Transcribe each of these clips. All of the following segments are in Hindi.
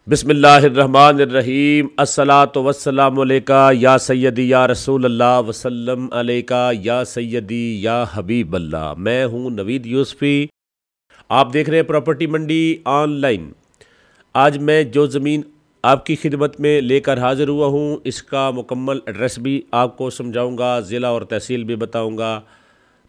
बिस्मिल्लाहिर्रहमानिर्रहीम। अस्सलातु वस्सलामु अलैका या सय्यदी या रसूल अल्लाह वसल्लम अलैका या सय्यदी या हबीब अल्लाह। मैं हूँ नवीद यूसुफ़ी। आप देख रहे हैं प्रॉपर्टी मंडी ऑनलाइन। आज मैं जो ज़मीन आपकी खिदमत में लेकर हाज़िर हुआ हूँ, इसका मुकम्मल एड्रेस भी आपको समझाऊँगा, ज़िला और तहसील भी बताऊँगा,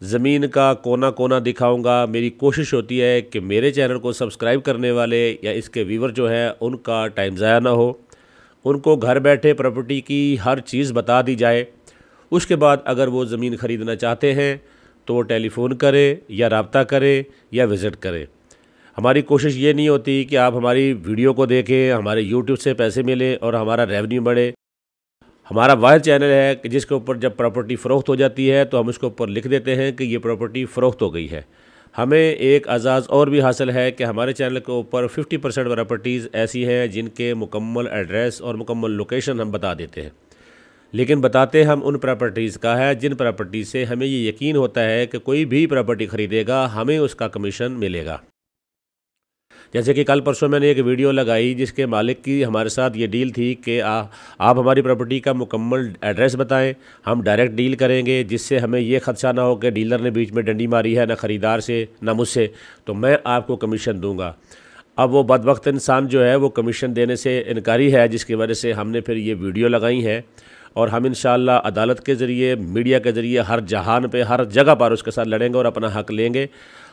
ज़मीन का कोना कोना दिखाऊंगा। मेरी कोशिश होती है कि मेरे चैनल को सब्सक्राइब करने वाले या इसके व्यूवर जो है उनका टाइम ज़ाया ना हो, उनको घर बैठे प्रॉपर्टी की हर चीज़ बता दी जाए। उसके बाद अगर वो ज़मीन ख़रीदना चाहते हैं तो वो टेलीफ़ोन करें या रब्ता करें या विज़िट करें। हमारी कोशिश ये नहीं होती कि आप हमारी वीडियो को देखें, हमारे यूट्यूब से पैसे मिलें और हमारा रेवेन्यू बढ़े। हमारा वाहिद चैनल है कि जिसके ऊपर जब प्रॉपर्टी फ़रोख्त हो जाती है तो हम उसके ऊपर लिख देते हैं कि ये प्रॉपर्टी फ़रोख्त हो गई है। हमें एक एजाज़ और भी हासिल है कि हमारे चैनल के ऊपर 50% प्रॉपर्टीज़ ऐसी हैं जिनके मुकम्मल एड्रेस और मुकम्मल लोकेशन हम बता देते हैं, लेकिन बताते हम उन प्रॉपर्टीज़ का है जिन प्रॉपर्टी से हमें ये यकीन होता है कि कोई भी प्रॉपर्टी ख़रीदेगा हमें उसका कमीशन मिलेगा। जैसे कि कल परसों मैंने एक वीडियो लगाई जिसके मालिक की हमारे साथ ये डील थी कि आप हमारी प्रॉपर्टी का मुकम्मल एड्रेस बताएं, हम डायरेक्ट डील करेंगे, जिससे हमें ये खदशा ना हो कि डीलर ने बीच में डंडी मारी है ना ख़रीदार से ना मुझसे, तो मैं आपको कमीशन दूंगा। अब वो बदबख्त इंसान जो है वो कमीशन देने से इनकारी है, जिसकी वजह से हमने फिर ये वीडियो लगाई है और हम इंशाअल्लाह अदालत के ज़रिए, मीडिया के ज़रिए हर जहान पे, हर जगह पर उसके साथ लड़ेंगे और अपना हक़ लेंगे।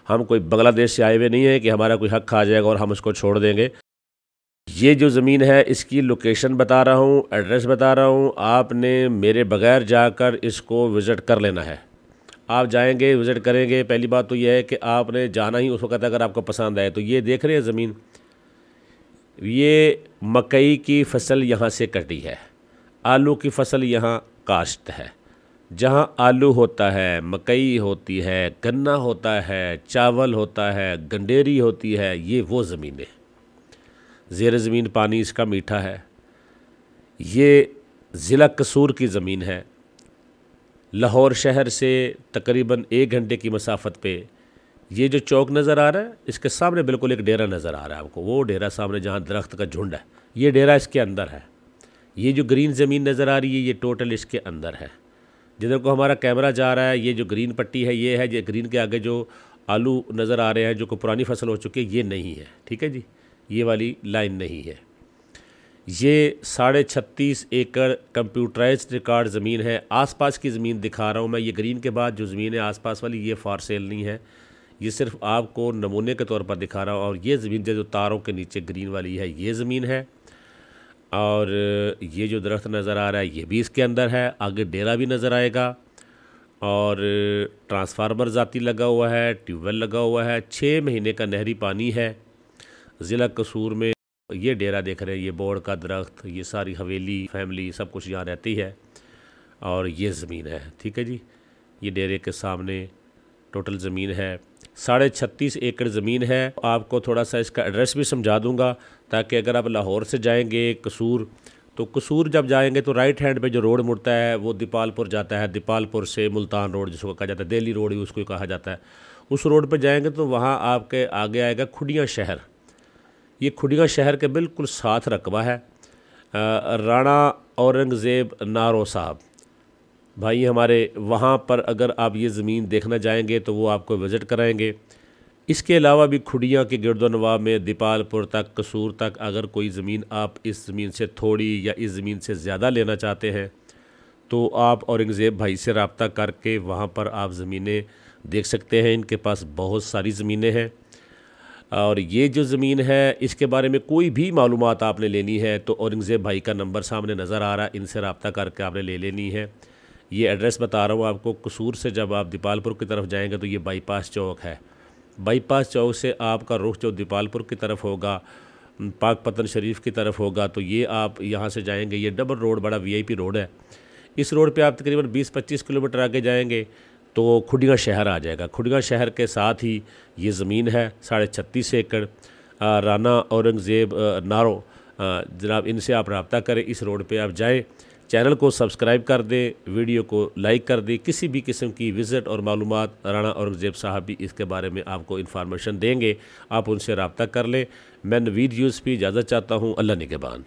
हम कोई बांग्लादेश से आए हुए नहीं है कि हमारा कोई हक़ खा जाएगा और हम उसको छोड़ देंगे। ये जो ज़मीन है इसकी लोकेशन बता रहा हूँ, एड्रेस बता रहा हूँ, आपने मेरे बग़ैर जाकर इसको विज़िट कर लेना है। आप जाएंगे, विज़िट करेंगे, पहली बात तो यह है कि आपने जाना ही उस वक्त अगर आपको पसंद आए। तो ये देख रहे हैं ज़मीन, ये मकई की फसल यहाँ से कटी है, आलू की फसल यहाँ काश्त है। जहाँ आलू होता है, मकई होती है, गन्ना होता है, चावल होता है, गंडेरी होती है, ये वो ज़मीनें। ज़ेर ज़मीन पानी इसका मीठा है। ये ज़िला कसूर की ज़मीन है। लाहौर शहर से तकरीबन 1 घंटे की मसाफत पे ये जो चौक नज़र आ रहा है, इसके सामने बिल्कुल एक डेरा नज़र आ रहा है आपको। वो डेरा सामने जहाँ दरख्त का झुंड है, ये डेरा इसके अंदर है। ये जो ग्रीन ज़मीन नज़र आ रही है ये टोटल इसके अंदर है। जिधर को हमारा कैमरा जा रहा है, ये जो ग्रीन पट्टी है ये है। ये ग्रीन के आगे जो आलू नज़र आ रहे हैं जो को पुरानी फसल हो चुकी है, ये नहीं है, ठीक है जी, ये वाली लाइन नहीं है। ये 36.5 एकड़ कंप्यूटराइज्ड रिकॉर्ड ज़मीन है। आसपास की ज़मीन दिखा रहा हूँ मैं। ये ग्रीन के बाद जो ज़मीन है आसपास वाली, ये फॉर सेल नहीं है, ये सिर्फ आपको नमूने के तौर पर दिखा रहा हूँ। और ये ज़मीन जो तारों के नीचे ग्रीन वाली है ये ज़मीन है। और ये जो दरख्त नज़र आ रहा है ये भी इसके अंदर है। आगे डेरा भी नज़र आएगा और ट्रांसफार्मर ज़ाती लगा हुआ है, ट्यूबवेल लगा हुआ है, 6 महीने का नहरी पानी है। ज़िला कसूर में ये डेरा देख रहे हैं, ये बोर्ड का दरख्त, ये सारी हवेली फैमिली सब कुछ यहाँ रहती है और ये ज़मीन है, ठीक है जी। ये डेरे के सामने टोटल ज़मीन है, 36.5 एकड़ ज़मीन है। आपको थोड़ा सा इसका एड्रेस भी समझा दूंगा ताकि अगर आप लाहौर से जाएंगे कसूर, तो कसूर जब जाएंगे तो राइट हैंड पे जो रोड मुड़ता है वो दीपालपुर जाता है। दीपालपुर से मुल्तान रोड जिसको कहा जाता है, दिल्ली रोड ही उसको कहा जाता है। उस रोड पे जाएंगे तो वहाँ आपके आगे आएगा खुडियाँ शहर। ये खुडियाँ शहर के बिल्कुल साथ रकबा है। राणा औरंगज़ेब नारो साहब भाई हमारे, वहाँ पर अगर आप ये ज़मीन देखना जाएंगे तो वो आपको विज़िट कराएंगे। इसके अलावा भी खुडियाँ के गिरदोनवा में दीपालपुर तक, कसूर तक, अगर कोई ज़मीन आप इस ज़मीन से थोड़ी या इस ज़मीन से ज़्यादा लेना चाहते हैं तो आप औरंगज़ेब भाई से रब्ता करके वहाँ पर आप ज़मीनें देख सकते हैं। इनके पास बहुत सारी ज़मीनें हैं। और ये जो ज़मीन है इसके बारे में कोई भी मालूमात आपने लेनी है तो औरंगज़ेब भाई का नंबर सामने नज़र आ रहा है, इनसे रब्ता करके आपने ले लेनी है। ये एड्रेस बता रहा हूँ आपको। कसूर से जब आप दीपालपुर की तरफ जाएंगे तो ये बाईपास चौक है। बाईपास चौक से आपका रुख जो दीपालपुर की तरफ होगा, पाक पतन शरीफ की तरफ होगा, तो ये आप यहाँ से जाएंगे, ये डबल रोड बड़ा वीआईपी रोड है। इस रोड पे आप तकरीबन 20-25 किलोमीटर आगे जाएंगे तो खुडियाँ शहर आ जाएगा। खुडियाँ शहर के साथ ही ये ज़मीन है 36.5 एकड़। राना औरंगज़ेब नारो जनाब, इनसे आप रब्ता करें, इस रोड पे आप जाएं। चैनल को सब्सक्राइब कर दें, वीडियो को लाइक कर दें। किसी भी किस्म की विज़िट और मालूमात राणा औरंगज़ेब साहब भी इसके बारे में आपको इन्फॉर्मेशन देंगे, आप उनसे रब्ता कर लें। मैं नवीद यूसुफी इजाज़त चाहता हूँ। अल्लाह निगहबान।